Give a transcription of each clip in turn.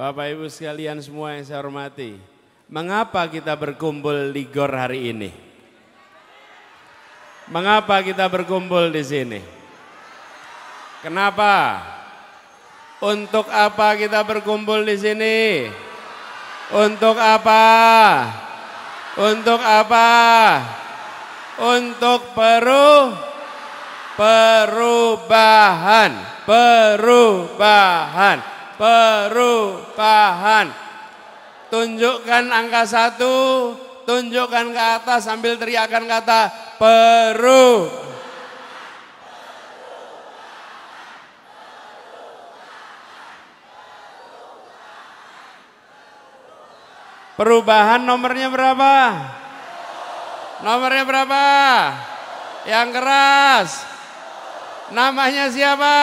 Bapak Ibu sekalian semua yang saya hormati, mengapa kita berkumpul di GOR hari ini? Mengapa kita berkumpul di sini? Kenapa? Untuk apa kita berkumpul di sini? Untuk apa? Untuk apa? Untuk perubahan. Tunjukkan angka 1, tunjukkan ke atas sambil teriakan kata perubahan. Nomornya berapa? Nomornya berapa? Yang keras. Namanya siapa?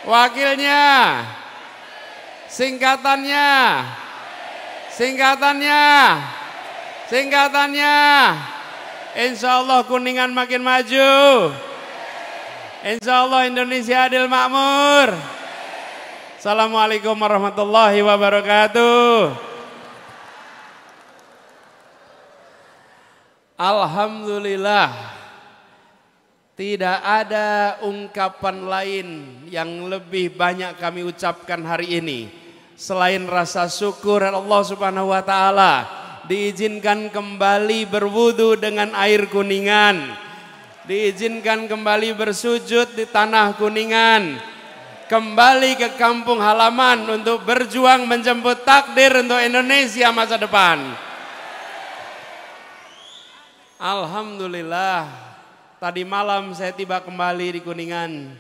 Wakilnya. Singkatannya. Insya Allah Kuningan makin maju. Insya Allah Indonesia adil makmur. Assalamualaikum warahmatullahi wabarakatuh. Alhamdulillah, tidak ada ungkapan lain yang lebih banyak kami ucapkan hari ini selain rasa syukur Allah Subhanahu wa taala diizinkan kembali berwudu dengan air Kuningan, diizinkan kembali bersujud di tanah Kuningan, kembali ke kampung halaman untuk berjuang menjemput takdir untuk Indonesia masa depan. Alhamdulillah, tadi malam saya tiba kembali di Kuningan,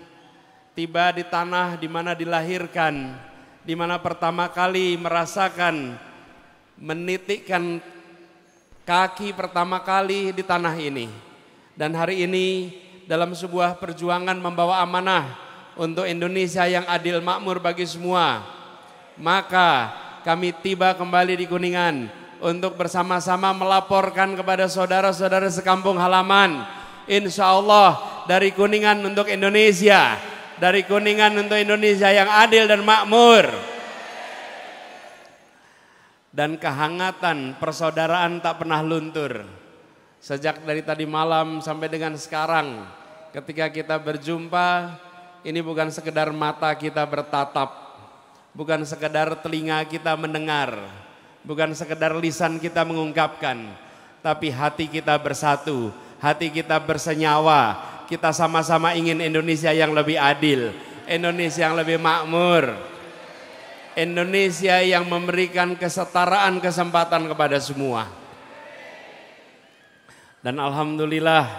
tiba di tanah di mana dilahirkan, di mana pertama kali merasakan, menitikkan kaki pertama kali di tanah ini. Dan hari ini dalam sebuah perjuangan membawa amanah untuk Indonesia yang adil makmur bagi semua, maka kami tiba kembali di Kuningan untuk bersama-sama melaporkan kepada saudara-saudara sekampung halaman, insya Allah dari Kuningan untuk Indonesia, dari Kuningan untuk Indonesia yang adil dan makmur. Dan kehangatan persaudaraan tak pernah luntur. Sejak dari tadi malam sampai dengan sekarang, ketika kita berjumpa, ini bukan sekedar mata kita bertatap, bukan sekedar telinga kita mendengar, bukan sekedar lisan kita mengungkapkan, tapi hati kita bersatu, hati kita bersenyawa. Kita sama-sama ingin Indonesia yang lebih adil, Indonesia yang lebih makmur, Indonesia yang memberikan kesetaraan kesempatan kepada semua. Dan alhamdulillah,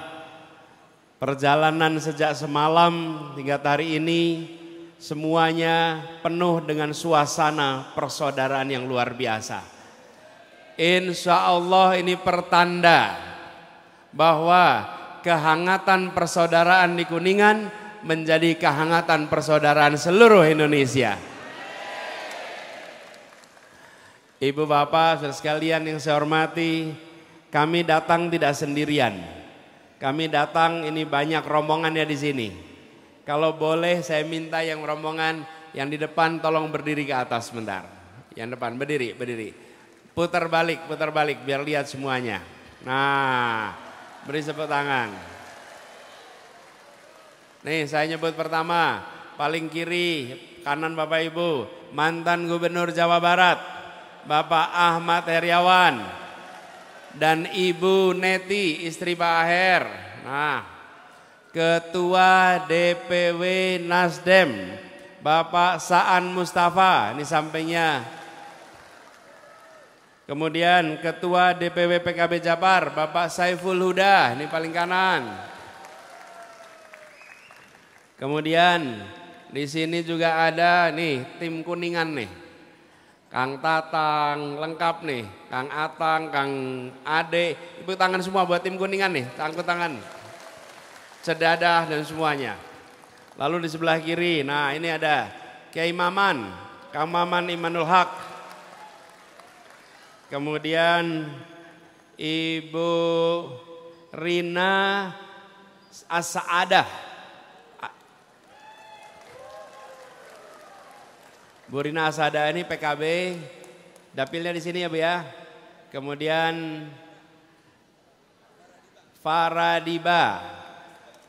perjalanan sejak semalam hingga hari ini semuanya penuh dengan suasana persaudaraan yang luar biasa. Insya Allah ini pertanda bahwa kehangatan persaudaraan di Kuningan menjadi kehangatan persaudaraan seluruh Indonesia. Ibu bapak saudara sekalian yang saya hormati, kami datang tidak sendirian. Kami datang ini banyak rombongannya di sini. Kalau boleh saya minta yang rombongan yang di depan tolong berdiri ke atas sebentar. Yang depan berdiri. Putar balik biar lihat semuanya. Nah, beri tepuk tangan. Nih saya nyebut pertama, paling kiri, kanan Bapak Ibu, mantan Gubernur Jawa Barat, Bapak Ahmad Heriawan, dan Ibu Neti, istri Pak Aher. Nah, Ketua DPW Nasdem, Bapak Saan Mustafa, ini sampingnya. Kemudian Ketua DPW PKB Jabar, Bapak Saiful Huda, ini paling kanan. Kemudian di sini juga ada nih tim Kuningan nih. Kang Tatang, lengkap nih. Kang Atang, Kang Ade, ibu tangan semua buat tim Kuningan nih, angkut tangan. Sedadah dan semuanya. Lalu di sebelah kiri, nah ini ada Kiai Maman, Kang Maman Imanul Haq. Kemudian Ibu Rina As-Saadah. Bu Rina Asada ini PKB, dapilnya di sini ya Bu ya. Kemudian Faradiba,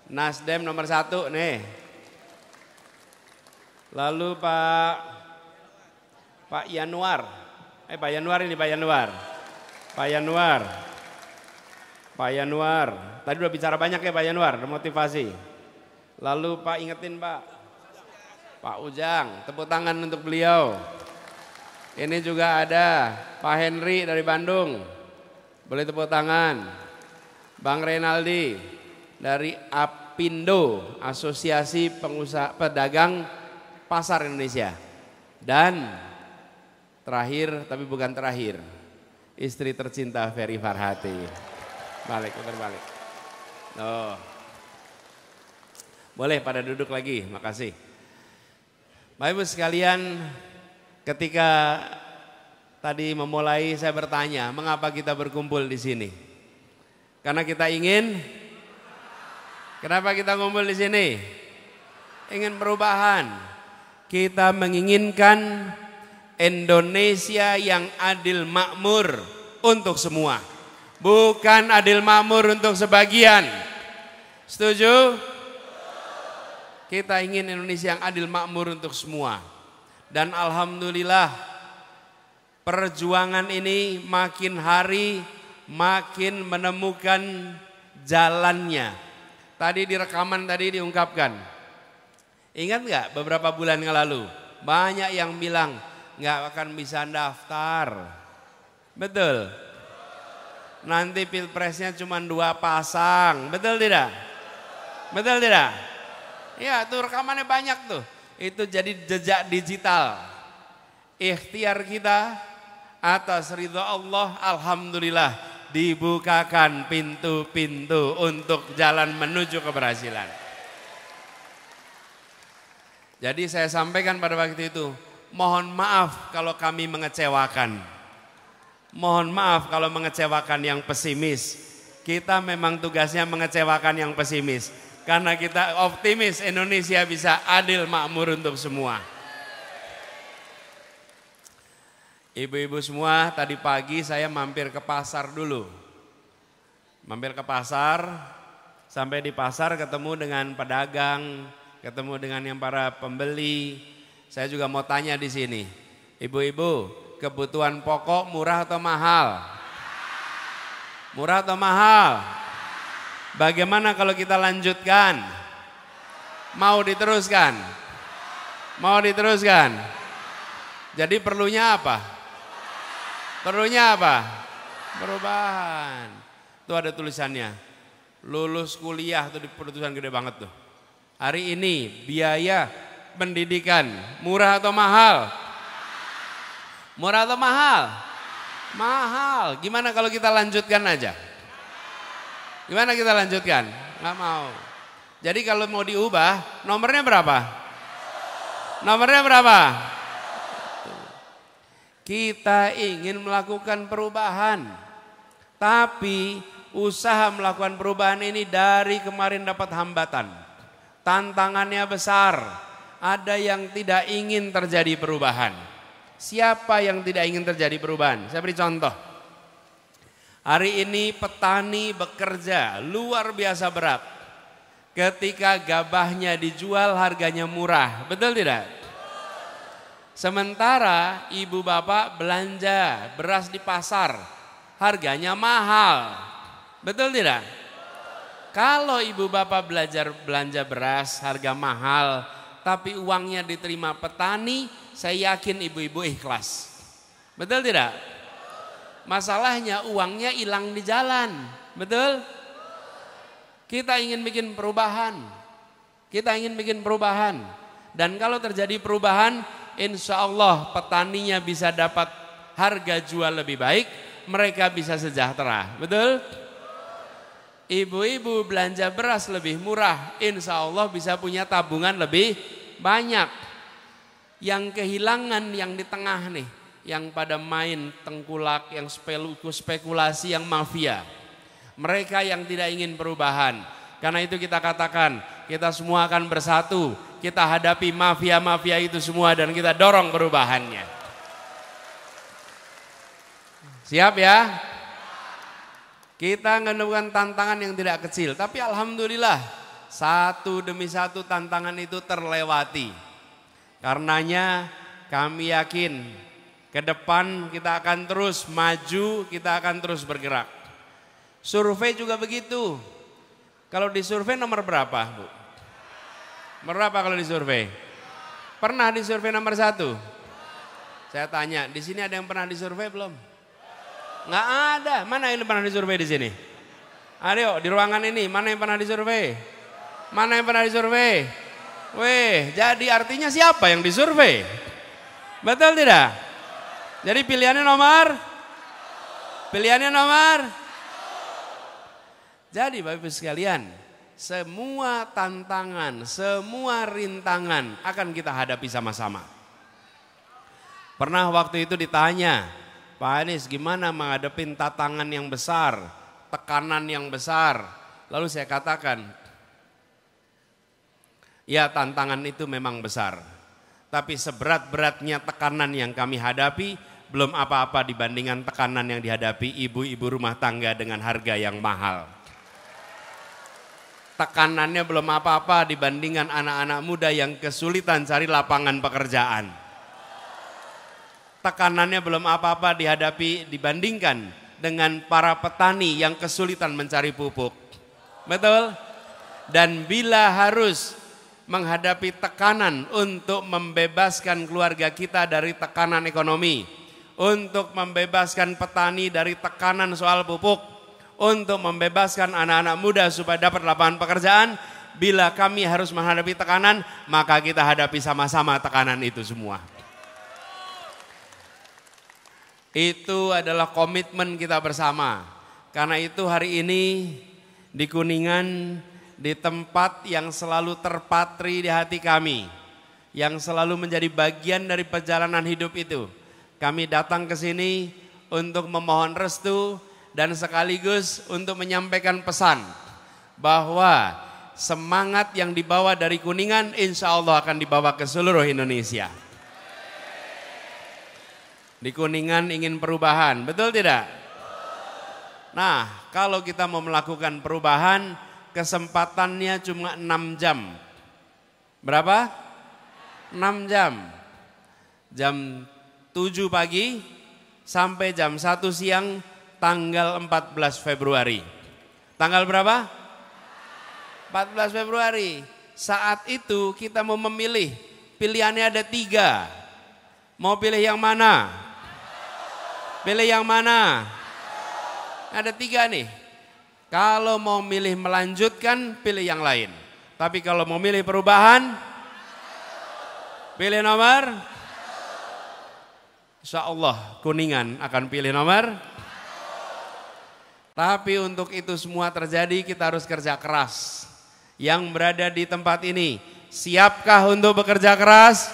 Nasdem nomor 1 nih. Lalu Pak Yanuar, Pak Yanuar ini Pak Yanuar. Pak Yanuar, tadi udah bicara banyak ya Pak Yanuar, motivasi. Lalu Pak ingetin Pak Ujang, tepuk tangan untuk beliau. Ini juga ada Pak Henry dari Bandung, boleh tepuk tangan. Bang Renaldi dari APindo, Asosiasi Pengusaha Pedagang Pasar Indonesia. Dan terakhir, tapi bukan terakhir, istri tercinta Ferry Farhati. Putar balik. Oh. Boleh pada duduk lagi, makasih. Bapak Ibu sekalian, ketika tadi memulai saya bertanya, mengapa kita berkumpul di sini? Karena kita ingin, kenapa kita kumpul di sini? Ingin perubahan. Kita menginginkan Indonesia yang adil makmur untuk semua. Bukan adil makmur untuk sebagian. Setuju? Kita ingin Indonesia yang adil makmur untuk semua. Dan alhamdulillah perjuangan ini makin hari makin menemukan jalannya. Tadi di rekaman tadi diungkapkan. Ingat nggak beberapa bulan yang lalu? Banyak yang bilang nggak akan bisa daftar. Betul? Nanti pilpresnya cuma 2 pasang. Betul tidak? Betul tidak? Ya tuh rekamannya banyak tuh. Itu jadi jejak digital. Ikhtiar kita atas ridha Allah, alhamdulillah dibukakan pintu-pintu untuk jalan menuju keberhasilan. Jadi saya sampaikan pada waktu itu, mohon maaf kalau kami mengecewakan. Mohon maaf kalau mengecewakan yang pesimis. Kita memang tugasnya mengecewakan yang pesimis. Karena kita optimis Indonesia bisa adil makmur untuk semua. Ibu-ibu semua, tadi pagi saya mampir ke pasar dulu. Mampir ke pasar, sampai di pasar ketemu dengan pedagang, ketemu dengan yang para pembeli. Saya juga mau tanya di sini, ibu-ibu, kebutuhan pokok murah atau mahal? Murah atau mahal? Bagaimana kalau kita lanjutkan? Mau diteruskan? Mau diteruskan? Jadi perlunya apa? Perlunya apa? Perubahan. Itu ada tulisannya. Lulus kuliah tuh di putusan gede banget tuh. Hari ini biaya pendidikan murah atau mahal? Murah atau mahal? Mahal. Gimana kalau kita lanjutkan aja? Gimana kita lanjutkan? Nggak mau. Jadi kalau mau diubah, nomornya berapa? Nomornya berapa? Kita ingin melakukan perubahan. Tapi usaha melakukan perubahan ini dari kemarin dapat hambatan. Tantangannya besar. Ada yang tidak ingin terjadi perubahan. Siapa yang tidak ingin terjadi perubahan? Saya beri contoh. Hari ini petani bekerja luar biasa berat. Ketika gabahnya dijual harganya murah, betul tidak? Sementara ibu bapak belanja beras di pasar, harganya mahal, betul tidak? Kalau ibu bapak belanja beras harga mahal, tapi uangnya diterima petani, saya yakin ibu-ibu ikhlas, betul tidak? Masalahnya uangnya hilang di jalan, betul? Kita ingin bikin perubahan. Kita ingin bikin perubahan. Dan kalau terjadi perubahan, insya Allah petaninya bisa dapat harga jual lebih baik, mereka bisa sejahtera, betul? Ibu-ibu belanja beras lebih murah, insya Allah bisa punya tabungan lebih banyak. Yang kehilangan yang di tengah nih, yang pada main tengkulak, yang spekulasi, yang mafia. Mereka yang tidak ingin perubahan. Karena itu kita katakan, kita semua akan bersatu. kita hadapi mafia-mafia itu semua dan kita dorong perubahannya. Siap ya? Kita menemukan tantangan yang tidak kecil, tapi alhamdulillah satu demi satu tantangan itu terlewati. Karenanya kami yakin ke depan kita akan terus maju, kita akan terus bergerak. Survei juga begitu. Kalau di survei nomor berapa, Bu? Berapa kalau di survei? Pernah di survei nomor 1? Saya tanya, di sini ada yang pernah di survei belum? Nggak ada. Mana yang pernah disurvei di sini? Ayo di ruangan ini, mana yang pernah disurvei? Mana yang pernah disurvei? Weh, jadi artinya siapa yang disurvei? Betul tidak? Jadi pilihannya nomor? Pilihannya nomor? Jadi Bapak Ibu sekalian, semua tantangan, semua rintangan akan kita hadapi sama-sama. Pernah waktu itu ditanya, Pak Anies gimana menghadapi tantangan yang besar, tekanan yang besar. Lalu saya katakan, ya tantangan itu memang besar. Tapi seberat-beratnya tekanan yang kami hadapi, belum apa-apa dibandingkan tekanan yang dihadapi ibu-ibu rumah tangga dengan harga yang mahal. Tekanannya belum apa-apa dibandingkan anak-anak muda yang kesulitan cari lapangan pekerjaan. Tekanannya belum apa-apa dibandingkan dengan para petani yang kesulitan mencari pupuk. Betul? Dan bila harus menghadapi tekanan untuk membebaskan keluarga kita dari tekanan ekonomi, untuk membebaskan petani dari tekanan soal pupuk, untuk membebaskan anak-anak muda supaya dapat lapangan pekerjaan, bila kami harus menghadapi tekanan, maka kita hadapi sama-sama tekanan itu semua. Itu adalah komitmen kita bersama. Karena itu hari ini di Kuningan, di tempat yang selalu terpatri di hati kami, yang selalu menjadi bagian dari perjalanan hidup itu, kami datang ke sini untuk memohon restu dan sekaligus untuk menyampaikan pesan bahwa semangat yang dibawa dari Kuningan insya Allah akan dibawa ke seluruh Indonesia. Di Kuningan ingin perubahan, betul tidak? Nah, kalau kita mau melakukan perubahan, kesempatannya cuma 6 jam. Berapa? 6 jam. Jam 7 pagi sampai jam 1 siang tanggal 14 Februari. Tanggal berapa? 14 Februari. Saat itu kita mau memilih, pilihannya ada 3. Mau pilih yang mana? Pilih yang mana? Ada 3 nih. Kalau mau milih melanjutkan, pilih yang lain. Tapi kalau mau milih perubahan, pilih nomor. Insya Allah Kuningan akan pilih nomor. Tapi untuk itu semua terjadi kita harus kerja keras. Yang berada di tempat ini, siapkah untuk bekerja keras?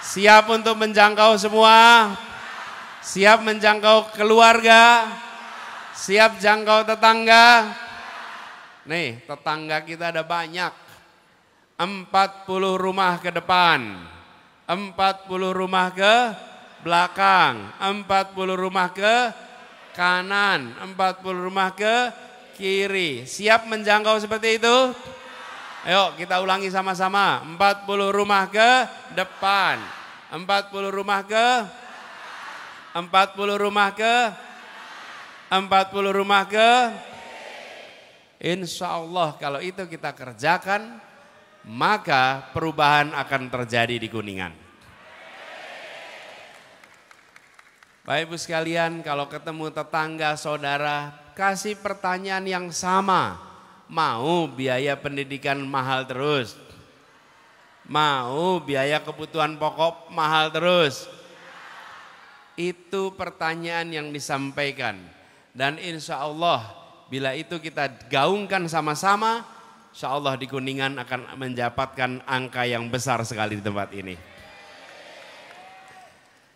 Siap untuk menjangkau semua? Siap menjangkau keluarga? Siap jangkau tetangga? Nih, tetangga kita ada banyak. 40 rumah ke depan, 40 rumah ke belakang, 40 rumah ke kanan, 40 rumah ke kiri. Siap menjangkau seperti itu? Ayo kita ulangi sama-sama. 40 rumah ke depan, 40 rumah ke 40 rumah ke 40 rumah ke. Insya Allah kalau itu kita kerjakan, maka perubahan akan terjadi di Kuningan. Bapak Ibu sekalian, kalau ketemu tetangga, saudara, kasih pertanyaan yang sama. Mau biaya pendidikan mahal terus? Mau biaya kebutuhan pokok mahal terus? Itu pertanyaan yang disampaikan. Dan insya Allah bila itu kita gaungkan sama-sama, insya Allah di Kuningan akan mendapatkan angka yang besar sekali di tempat ini.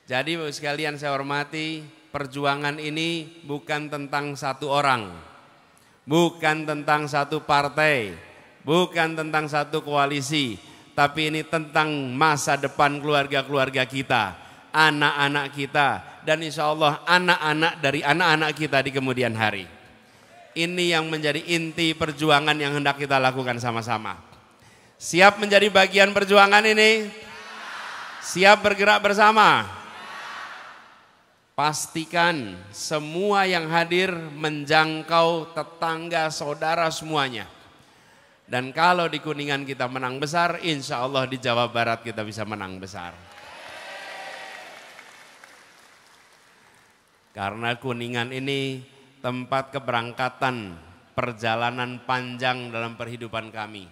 Jadi Bapak sekalian saya hormati, perjuangan ini bukan tentang satu orang, bukan tentang satu partai, bukan tentang satu koalisi, tapi ini tentang masa depan keluarga-keluarga kita, anak-anak kita, dan insya Allah anak-anak dari anak-anak kita di kemudian hari. Ini yang menjadi inti perjuangan yang hendak kita lakukan sama-sama. Siap menjadi bagian perjuangan ini? Siap bergerak bersama? Pastikan semua yang hadir menjangkau tetangga, saudara semuanya. Dan kalau di Kuningan kita menang besar, insya Allah di Jawa Barat kita bisa menang besar. Karena Kuningan ini tempat keberangkatan perjalanan panjang dalam perhidupan kami.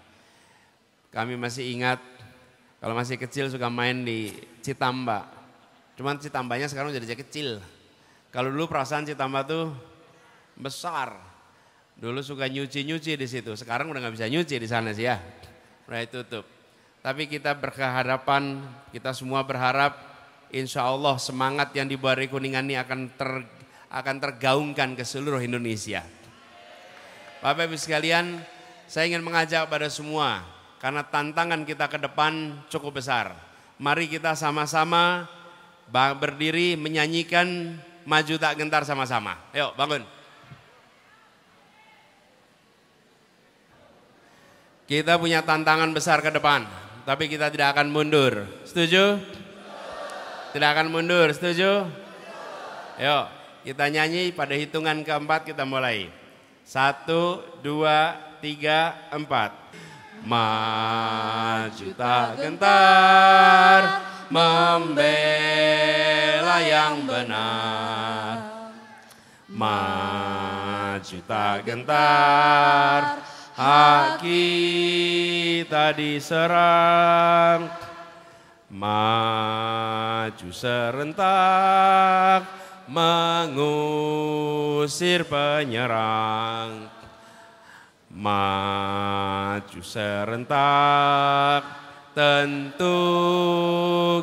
Kami masih ingat kalau masih kecil suka main di Citamba. Cuman Citambanya sekarang jadi kecil. Kalau dulu perasaan Citamba tuh besar. Dulu suka nyuci-nyuci di situ. Sekarang udah nggak bisa nyuci di sana sih ya. Udah tutup. Tapi kita berkehadapan, kita semua berharap insya Allah semangat yang dibawa dari Kuningan ini akan tergaungkan ke seluruh Indonesia. Bapak Ibu sekalian, saya ingin mengajak pada semua karena tantangan kita ke depan cukup besar. Mari kita sama-sama berdiri menyanyikan Maju Tak Gentar sama-sama. Ayo bangun. Kita punya tantangan besar ke depan, tapi kita tidak akan mundur. Setuju? Tidak akan mundur, setuju? Ayo. Kita nyanyi pada hitungan keempat kita mulai. 1, 2, 3, 4. Maju tak gentar, membela yang benar. Maju tak gentar, hak kita diserang. Maju serentak, mengusir penyerang. Maju serentak, tentu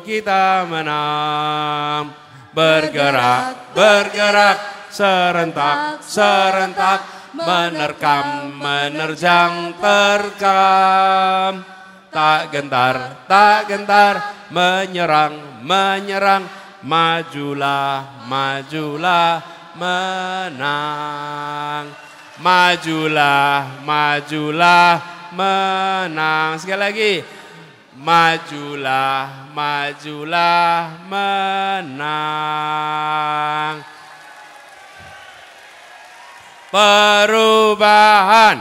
kita menang. Bergerak, bergerak, serentak, serentak, menerkam, menerjang, terkam. Tak gentar, tak gentar, menyerang, menyerang. Majulah, majulah, menang. Majulah, majulah, menang. Sekali lagi. Majulah, majulah, menang. Perubahan.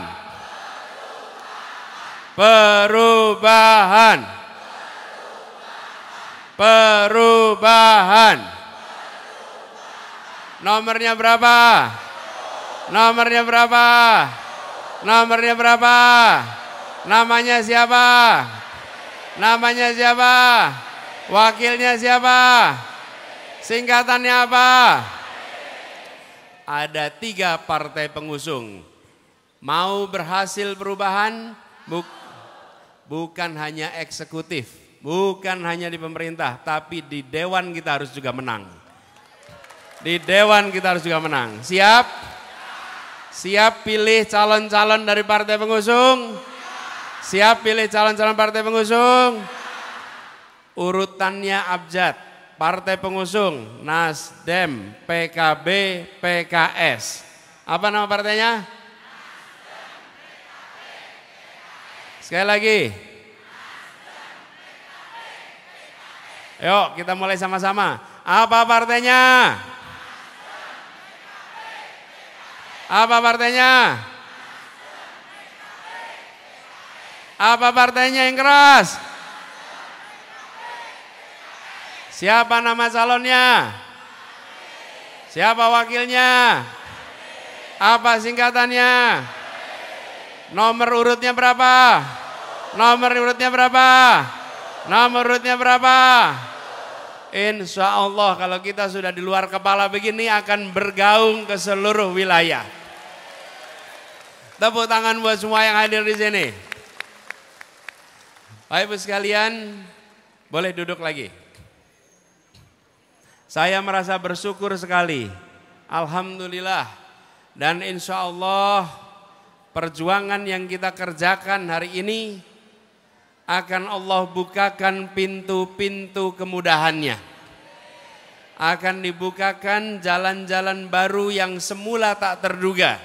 Perubahan. Perubahan. Nomornya berapa? Nomornya berapa? Nomornya berapa? Namanya siapa? Namanya siapa? Wakilnya siapa? Singkatannya apa? Ada 3 partai pengusung. Mau berhasil perubahan? Bukan hanya eksekutif, bukan hanya di pemerintah, tapi di dewan kita harus juga menang. Di dewan kita harus juga menang. Siap? Siap pilih calon-calon dari partai pengusung? Siap pilih calon-calon partai pengusung? Urutannya abjad. Partai pengusung Nasdem, PKB, PKS. Apa nama partainya? Sekali lagi. Yuk kita mulai sama-sama. Apa partainya? Apa partainya? Apa partainya yang keras? Siapa nama calonnya? Siapa wakilnya? Apa singkatannya? Nomor urutnya berapa? Nomor urutnya berapa? Nomor urutnya berapa? Insya Allah kalau kita sudah di luar kepala begini akan bergaung ke seluruh wilayah. Tepuk tangan buat semua yang hadir di sini. Bapak Ibu sekalian, boleh duduk lagi. Saya merasa bersyukur sekali. Alhamdulillah. Dan insya Allah perjuangan yang kita kerjakan hari ini akan Allah bukakan pintu-pintu kemudahannya. Akan dibukakan jalan-jalan baru yang semula tak terduga.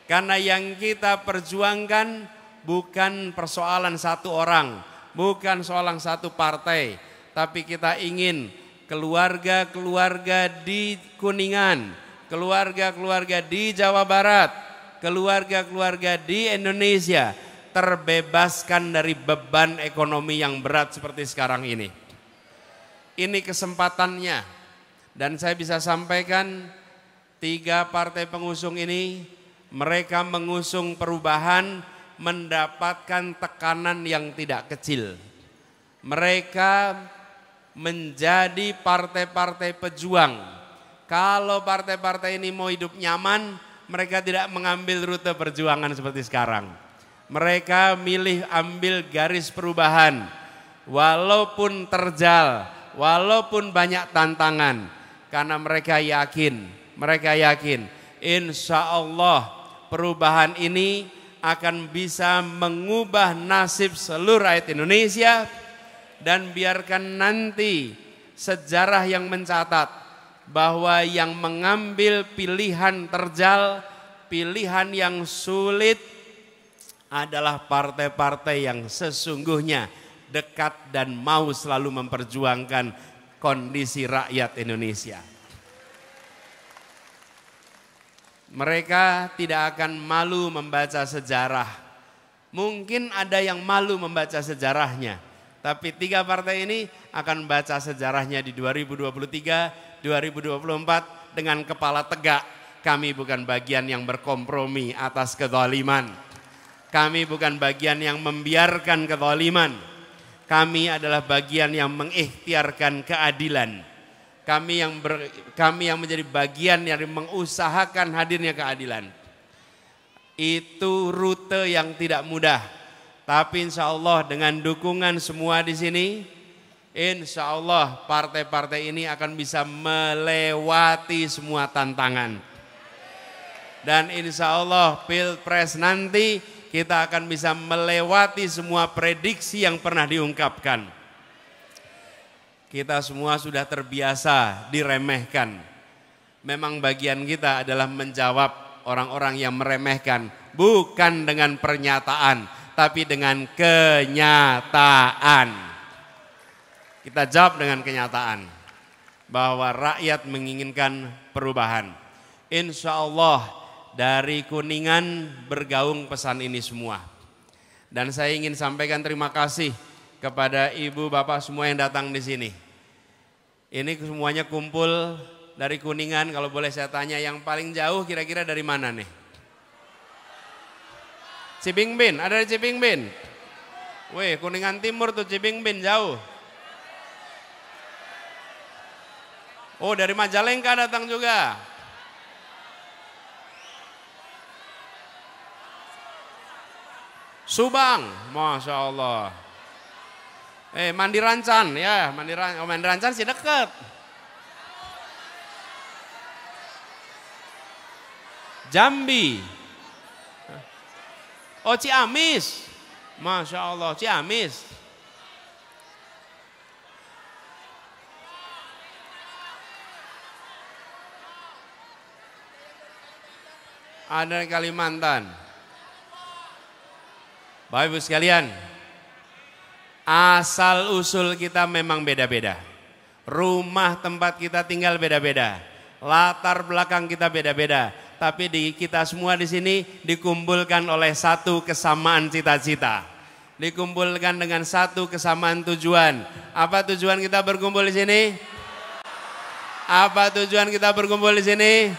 Karena yang kita perjuangkan bukan persoalan satu orang, bukan soalan satu partai, tapi kita ingin keluarga-keluarga di Kuningan, keluarga-keluarga di Jawa Barat, keluarga-keluarga di Indonesia terbebaskan dari beban ekonomi yang berat seperti sekarang ini. Ini kesempatannya, dan saya bisa sampaikan 3 partai pengusung ini, mereka mengusung perubahan mendapatkan tekanan yang tidak kecil. Mereka menjadi partai-partai pejuang. Kalau partai-partai ini mau hidup nyaman, mereka tidak mengambil rute perjuangan seperti sekarang. Mereka milih ambil garis perubahan, walaupun terjal, walaupun banyak tantangan, karena mereka yakin, insya Allah perubahan ini akan bisa mengubah nasib seluruh rakyat Indonesia. Dan biarkan nanti sejarah yang mencatat bahwa yang mengambil pilihan terjal, pilihan yang sulit adalah partai-partai yang sesungguhnya dekat dan mau selalu memperjuangkan kondisi rakyat Indonesia. Mereka tidak akan malu membaca sejarah. Mungkin ada yang malu membaca sejarahnya, tapi 3 partai ini akan baca sejarahnya di 2023, 2024 dengan kepala tegak. Kami bukan bagian yang berkompromi atas kezaliman. Kami bukan bagian yang membiarkan kezaliman. Kami adalah bagian yang mengikhtiarkan keadilan. Kami yang menjadi bagian yang mengusahakan hadirnya keadilan. Itu rute yang tidak mudah. Tapi insya Allah dengan dukungan semua di sini, insya Allah partai-partai ini akan bisa melewati semua tantangan. Dan insya Allah Pilpres nanti kita akan bisa melewati semua prediksi yang pernah diungkapkan. Kita semua sudah terbiasa diremehkan. Memang bagian kita adalah menjawab orang-orang yang meremehkan. Bukan dengan pernyataan, tapi dengan kenyataan. Kita jawab dengan kenyataan bahwa rakyat menginginkan perubahan. Insya Allah dari Kuningan bergaung pesan ini semua. Dan saya ingin sampaikan terima kasih kepada ibu bapak semua yang datang di sini. Ini semuanya kumpul dari Kuningan. Kalau boleh saya tanya, yang paling jauh kira-kira dari mana nih? Cibingbin, ada di Cibingbin? Wih, Kuningan Timur tuh Cibingbin jauh. Oh, dari Majalengka datang juga. Subang, Masya Allah. Mandi Rancan, ya, Mandi Rancan sih deket. Jambi. Oh, Ciamis. Masya Allah, Ciamis. Ada di Kalimantan. Bapak Ibu sekalian, asal usul kita memang beda-beda. Rumah tempat kita tinggal beda-beda. Latar belakang kita beda-beda. Tapi kita semua di sini dikumpulkan oleh satu kesamaan cita-cita. Dikumpulkan dengan satu kesamaan tujuan. Apa tujuan kita berkumpul di sini? Apa tujuan kita berkumpul di sini?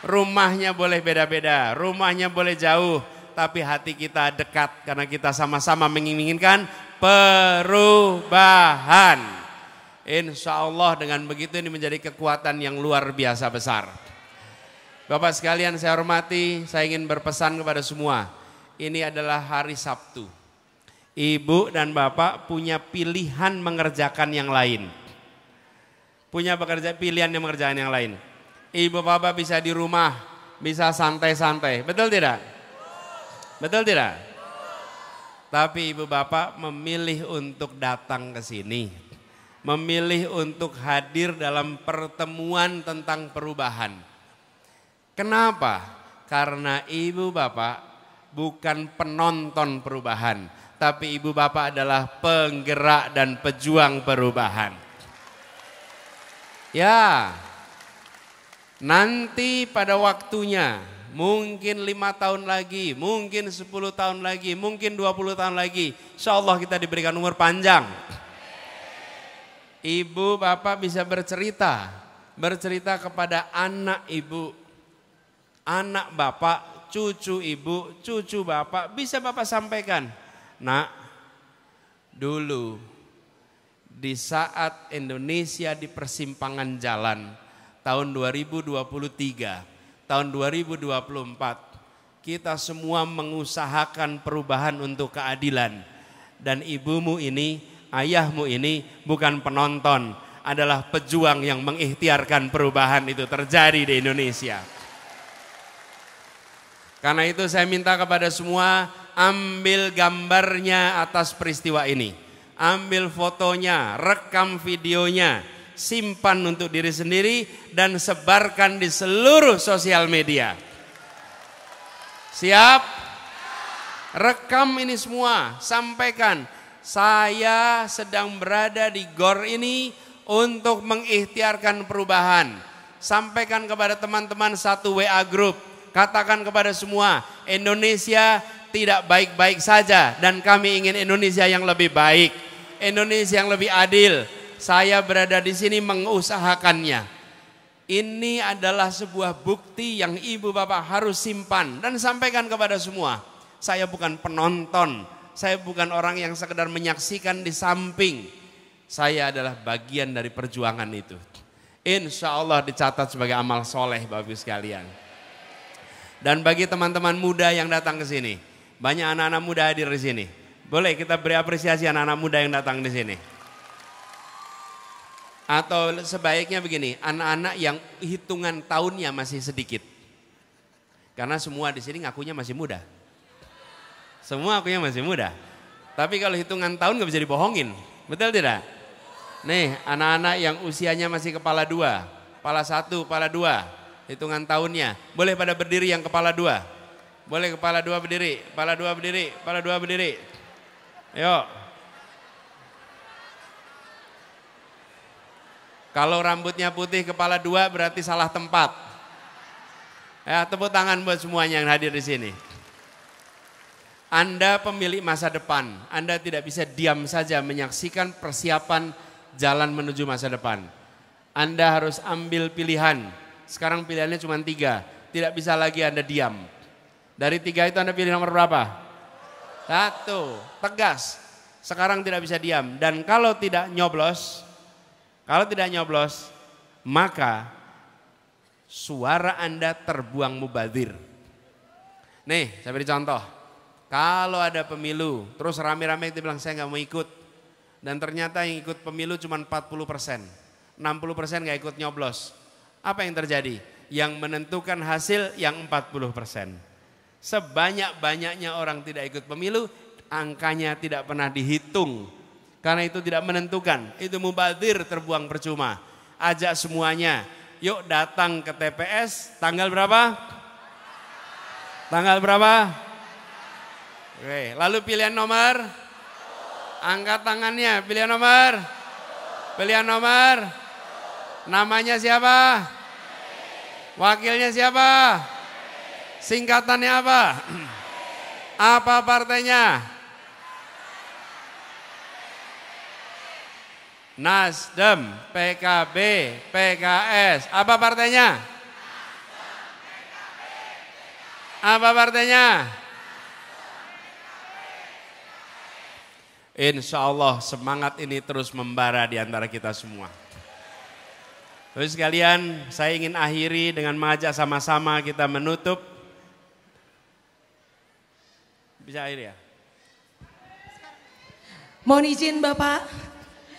Rumahnya boleh beda-beda, rumahnya boleh jauh, tapi hati kita dekat karena kita sama-sama menginginkan perubahan. Insya Allah dengan begitu ini menjadi kekuatan yang luar biasa besar. Bapak sekalian saya hormati, saya ingin berpesan kepada semua. Ini adalah hari Sabtu. Ibu dan bapak punya pilihan mengerjakan yang lain. Punya pilihan yang mengerjakan yang lain. Ibu bapak bisa di rumah, bisa santai-santai. Betul tidak? Betul tidak? Tapi ibu bapak memilih untuk datang ke sini. Memilih untuk hadir dalam pertemuan tentang perubahan. Kenapa? Karena ibu bapak bukan penonton perubahan. Tapi ibu bapak adalah penggerak dan pejuang perubahan. Ya, nanti pada waktunya, mungkin 5 tahun lagi, mungkin 10 tahun lagi, mungkin 20 tahun lagi, insya Allah kita diberikan umur panjang. Ibu bapak bisa bercerita kepada anak ibu, anak bapak, cucu ibu, cucu bapak, bisa bapak sampaikan. Nak, dulu di saat Indonesia di persimpangan jalan tahun 2023, tahun 2024, kita semua mengusahakan perubahan untuk keadilan. Dan ibumu ini, ayahmu ini bukan penonton, adalah pejuang yang mengikhtiarkan perubahan itu terjadi di Indonesia. Karena itu saya minta kepada semua, ambil gambarnya atas peristiwa ini. Ambil fotonya, rekam videonya, simpan untuk diri sendiri dan sebarkan di seluruh sosial media. Siap? Rekam ini semua, sampaikan. Saya sedang berada di GOR ini untuk mengikhtiarkan perubahan. Sampaikan kepada teman-teman satu WA group. Katakan kepada semua, Indonesia tidak baik-baik saja dan kami ingin Indonesia yang lebih baik. Indonesia yang lebih adil. Saya berada di sini mengusahakannya. Ini adalah sebuah bukti yang ibu bapak harus simpan dan sampaikan kepada semua. Saya bukan penonton, saya bukan orang yang sekedar menyaksikan di samping. Saya adalah bagian dari perjuangan itu. Insya Allah dicatat sebagai amal soleh Bapak Ibu sekalian. Dan bagi teman-teman muda yang datang ke sini, banyak anak-anak muda hadir di sini. Boleh kita beri apresiasi anak-anak muda yang datang di sini. Atau sebaiknya begini, anak-anak yang hitungan tahunnya masih sedikit. Karena semua di sini ngakunya masih muda. Semua ngakunya masih muda. Tapi kalau hitungan tahun gak bisa dibohongin. Betul tidak? Nih anak-anak yang usianya masih kepala 2, kepala 1, kepala 2. Hitungan tahunnya. Boleh pada berdiri yang kepala 2. Boleh kepala 2 berdiri, kepala 2 berdiri, kepala 2 berdiri. Yuk. Kalau rambutnya putih kepala 2 berarti salah tempat. Ya, tepuk tangan buat semuanya yang hadir di sini. Anda pemilik masa depan. Anda tidak bisa diam saja menyaksikan persiapan jalan menuju masa depan. Anda harus ambil pilihan. Sekarang pilihannya cuma 3. Tidak bisa lagi Anda diam. Dari 3 itu Anda pilih nomor berapa? 1. Tegas. Sekarang tidak bisa diam. Dan kalau tidak nyoblos, maka suara Anda terbuang mubazir. Nih, saya beri contoh. Kalau ada pemilu, terus rame-rame itu bilang saya nggak mau ikut. Dan ternyata yang ikut pemilu cuma 40%. 60% nggak ikut nyoblos. Apa yang terjadi? Yang menentukan hasil yang 40%. Sebanyak-banyaknya orang tidak ikut pemilu, angkanya tidak pernah dihitung. Karena itu tidak menentukan, itu mubazir, terbuang percuma. Ajak semuanya, yuk datang ke TPS, tanggal berapa? Tanggal berapa? Oke, lalu pilihan nomor? Angkat tangannya, pilihan nomor? Pilihan nomor? Namanya siapa? Wakilnya siapa? Singkatannya apa? Apa partainya? Nasdem, PKB, PKS. Apa partainya? Apa partainya? Insya Allah semangat ini terus membara di antara kita semua. Terus sekalian, saya ingin akhiri dengan mengajak sama-sama kita menutup. Bisa akhir ya? Mohon izin Bapak.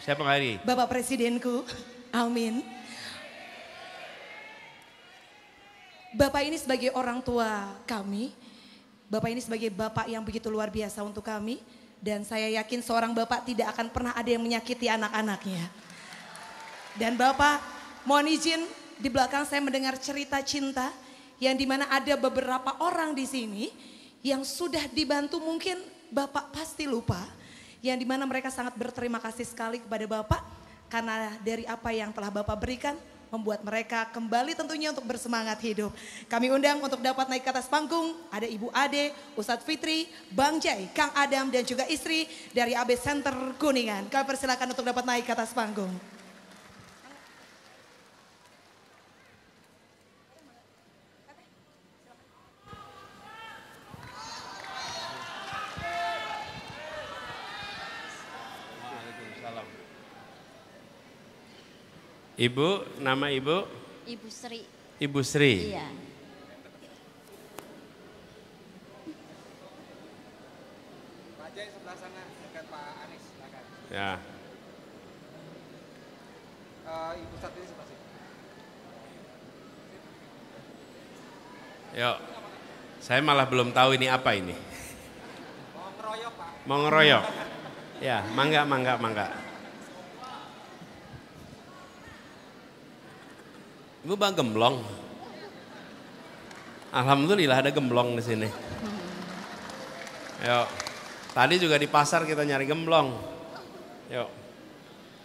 Siapa mengakhiri? Bapak Presidenku. Amin. Bapak ini sebagai orang tua kami. Bapak ini sebagai bapak yang begitu luar biasa untuk kami. Dan saya yakin seorang bapak tidak akan pernah ada yang menyakiti anak-anaknya. Dan Bapak, mohon izin di belakang saya mendengar cerita cinta yang dimana ada beberapa orang di sini yang sudah dibantu, mungkin Bapak pasti lupa. Yang dimana mereka sangat berterima kasih sekali kepada Bapak karena dari apa yang telah Bapak berikan membuat mereka kembali tentunya untuk bersemangat hidup. Kami undang untuk dapat naik ke atas panggung, ada Ibu Ade, Ustadz Fitri, Bang Jai, Kang Adam dan juga istri dari AB Center Kuningan. Kami persilakan untuk dapat naik ke atas panggung. Ibu, nama Ibu? Ibu Sri. Ibu Sri. Iya. Pak Jai sebelah sana dekat Pak Anies. Ya. Ibu Sat ini sebelah sini. Yuk. Saya malah belum tahu ini apa ini. Mau ngeroyok Pak. Mau ngeroyok? Ya, mangga, mangga, mangga. Ibu bang gemblong. Alhamdulillah ada gemblong di sini. Yuk. Tadi juga di pasar kita nyari gemblong. Yuk.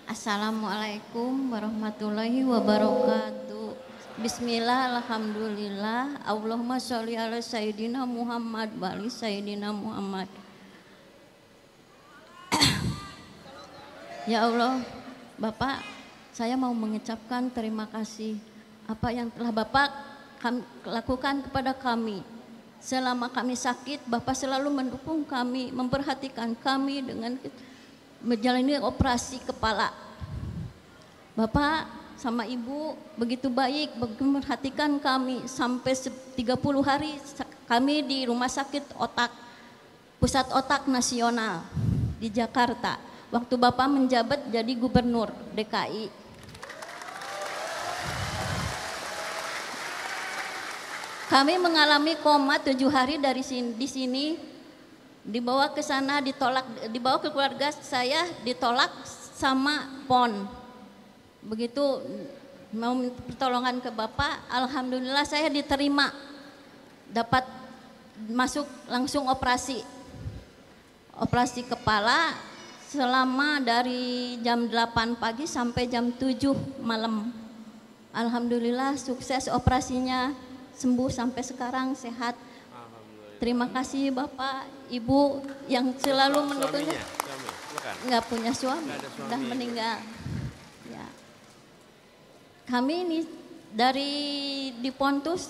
Assalamualaikum warahmatullahi wabarakatuh. Bismillah, alhamdulillah. Allahumma sholli ala Sayyidina Muhammad wa ali Sayyidina Muhammad. Ya Allah, Bapak, saya mau mengucapkan terima kasih apa yang telah Bapak lakukan kepada kami. Selama kami sakit, Bapak selalu mendukung kami, memperhatikan kami dengan menjalani operasi kepala. Bapak sama Ibu begitu baik, begitu memperhatikan kami sampai 30 hari kami di rumah sakit otak, pusat otak nasional di Jakarta. Waktu Bapak menjabat jadi gubernur DKI. Kami mengalami koma 7 hari dari di sini, dibawa ke sana, ditolak, dibawa ke keluarga saya, ditolak sama PON. Begitu mau pertolongan ke Bapak, alhamdulillah saya diterima, dapat masuk langsung operasi kepala selama dari jam 8 pagi sampai jam 7 malam. Alhamdulillah sukses operasinya. Sembuh sampai sekarang sehat. Terima kasih Bapak, Ibu yang selalu mendukungnya. Nggak punya suami, sudah meninggal. Ya. Kami ini dari di Pontus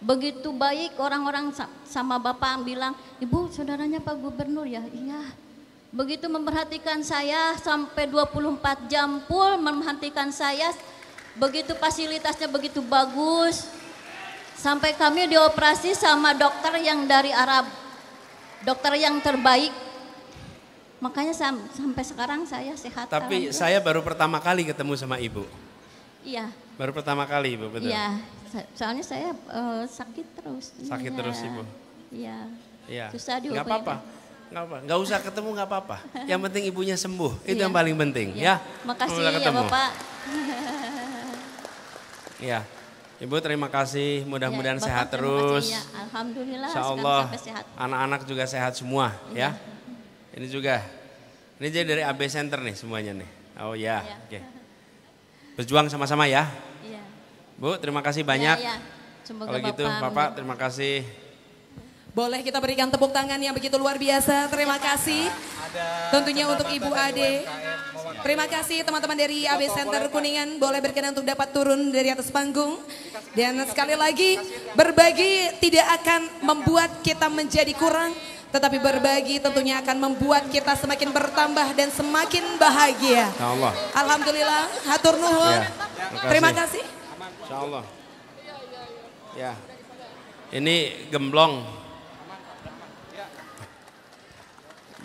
begitu baik, orang-orang sama Bapak bilang, Ibu saudaranya Pak Gubernur ya? Iya. Begitu memperhatikan saya sampai 24 jam full memperhatikan saya. Begitu fasilitasnya begitu bagus. Sampai kami dioperasi sama dokter yang dari Arab, dokter yang terbaik. Makanya sampai sekarang saya sehat. Tapi saya baru pertama kali ketemu sama Ibu. Iya. Baru pertama kali Ibu, betul? Iya, soalnya saya sakit terus. Sakit ya. terus Ibu? Iya. Iya. Susah diobatin. Nggak apa-apa. Nggak usah ketemu nggak apa-apa. Yang penting ibunya sembuh, itu Iya. yang paling penting. Iya. Ya. Makasih Semoga ya ketemu. Bapak. Iya. Ibu terima kasih, mudah-mudahan Ya, sehat Bapak, terus. Ya. Alhamdulillah Insya sekarang Allah sampai sehat. anak-anak juga sehat semua Iya. ya. Ini juga, ini jadi dari AB Center nih semuanya nih. Oh ya, Iya. oke. Berjuang sama-sama ya. Iya. Bu, terima kasih banyak. Ya, ya. Semoga Kalau gitu Bapak terima kasih. Boleh kita berikan tepuk tangan yang begitu luar biasa. Terima kasih. Tentunya untuk Ibu Ade. Terima kasih teman-teman dari AB Center Kuningan. Boleh berkenan untuk dapat turun dari atas panggung. Dan sekali lagi, berbagi tidak akan membuat kita menjadi kurang. Tetapi berbagi tentunya akan membuat kita semakin bertambah dan semakin bahagia. Insya Allah. Alhamdulillah, hatur nuhun. Ya, Terima kasih. Insya Allah. Ya, ini gemblong.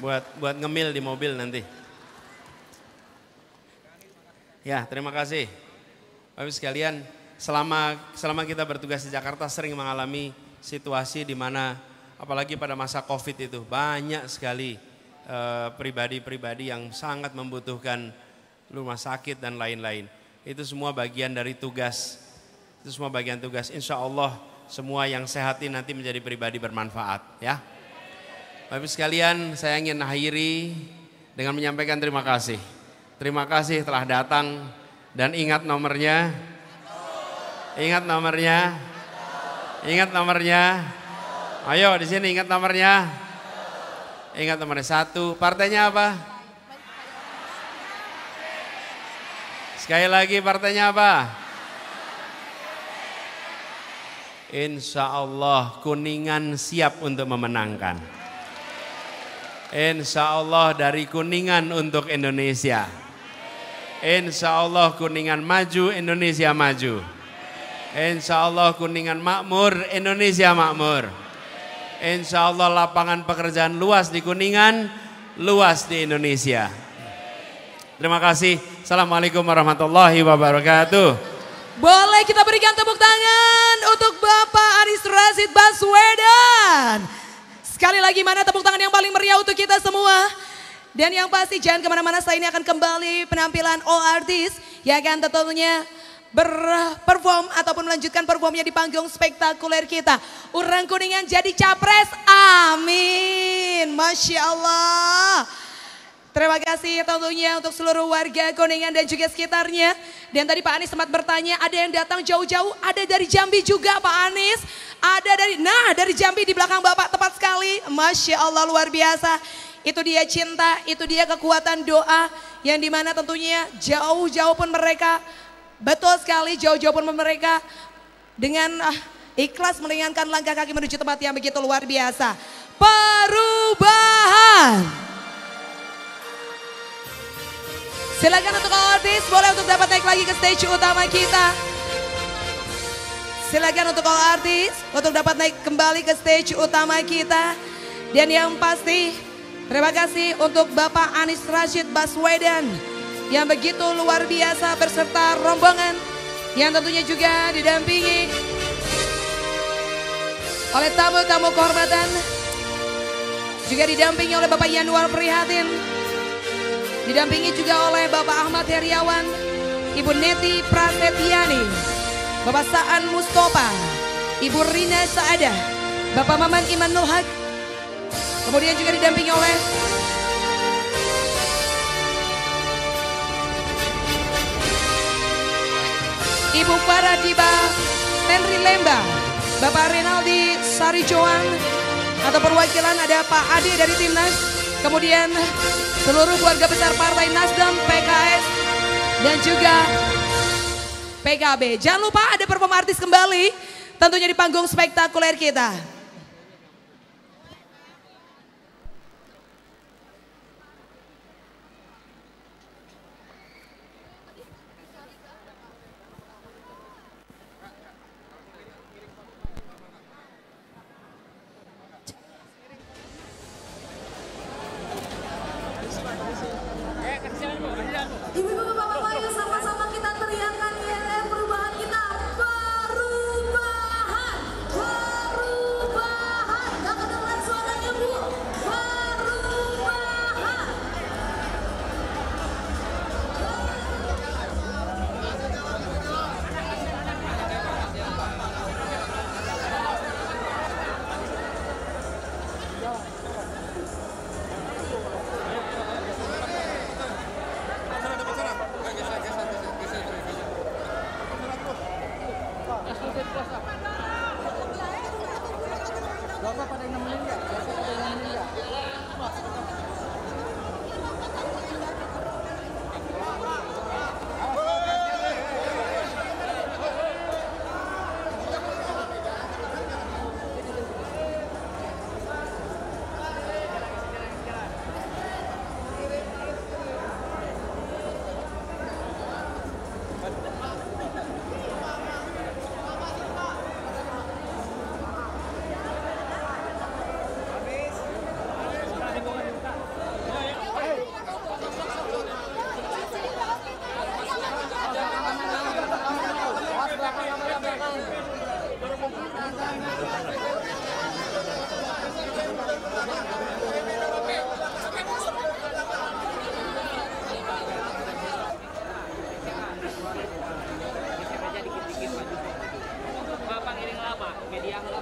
Buat ngemil di mobil nanti. Ya, terima kasih. Bapak sekalian, selama kita bertugas di Jakarta sering mengalami situasi di mana apalagi pada masa Covid itu banyak sekali pribadi-pribadi yang sangat membutuhkan rumah sakit dan lain-lain. Itu semua bagian dari tugas. Itu semua bagian tugas. Insya Allah semua yang sehat ini nanti menjadi pribadi bermanfaat ya. Bapak sekalian, saya ingin akhiri dengan menyampaikan terima kasih. Terima kasih telah datang dan ingat nomornya. Ingat nomornya. Ingat nomornya. Ayo di sini ingat nomornya. Ingat nomornya 1. Partainya apa? Sekali lagi partainya apa? Insya Allah Kuningan siap untuk memenangkan. Insya Allah dari Kuningan untuk Indonesia. Insya Allah Kuningan maju, Indonesia maju. Insya Allah Kuningan makmur, Indonesia makmur. Insya Allah lapangan pekerjaan luas di Kuningan, luas di Indonesia. Terima kasih. Assalamualaikum warahmatullahi wabarakatuh. Boleh kita berikan tepuk tangan untuk Bapak Anies Rashid Baswedan. Sekali lagi mana tepuk tangan yang paling meriah untuk kita semua. Dan yang pasti jangan kemana-mana, saya ini akan kembali penampilan all artist yang akan tentunya berperform ataupun melanjutkan performnya di panggung spektakuler kita. Orang Kuningan jadi capres, amin. Masya Allah. Terima kasih tentunya untuk seluruh warga Kuningan dan juga sekitarnya. Dan tadi Pak Anies sempat bertanya, ada yang datang jauh-jauh, ada dari Jambi juga Pak Anies. Ada dari Jambi di belakang Bapak, tepat sekali. Masya Allah, luar biasa. Itu dia cinta, itu dia kekuatan doa. Yang dimana tentunya jauh-jauh pun mereka, betul sekali jauh-jauh pun mereka dengan ikhlas meringankan langkah kaki menuju tempat yang begitu luar biasa. Perubahan. Silakan untuk artis boleh untuk dapat naik lagi ke stage utama kita. Silakan untuk artis untuk dapat naik kembali ke stage utama kita. Dan yang pasti terima kasih untuk Bapak Anies Rashid Baswedan yang begitu luar biasa berserta rombongan yang tentunya juga didampingi oleh tamu-tamu kehormatan, juga didampingi oleh Bapak Yanuar Prihatin, didampingi juga oleh Bapak Ahmad Heriawan, Ibu Neti Prasetyani, Bapak Saan Mustafa, Ibu Rina Saadah, Bapak Maman Iman Nulhak, kemudian juga didampingi oleh Ibu Faradiba Henry Lemba, Bapak Renaldi Sarijoan, atau perwakilan ada Pak Ade dari Timnas, kemudian seluruh keluarga besar Partai Nasdem, PKS, dan juga PKB. Jangan lupa ada perform artis kembali, tentunya di panggung spektakuler kita. Ibu-ibu, bapak-bapak, yuk sama-sama kita teriakkan ILM perubahan kita. Perubahan, perubahan. Gak kedengeran suaranya, Bu. Perubahan. Bapak pada yang nemenin nggak? Bapak pada yang nemenin nggak? media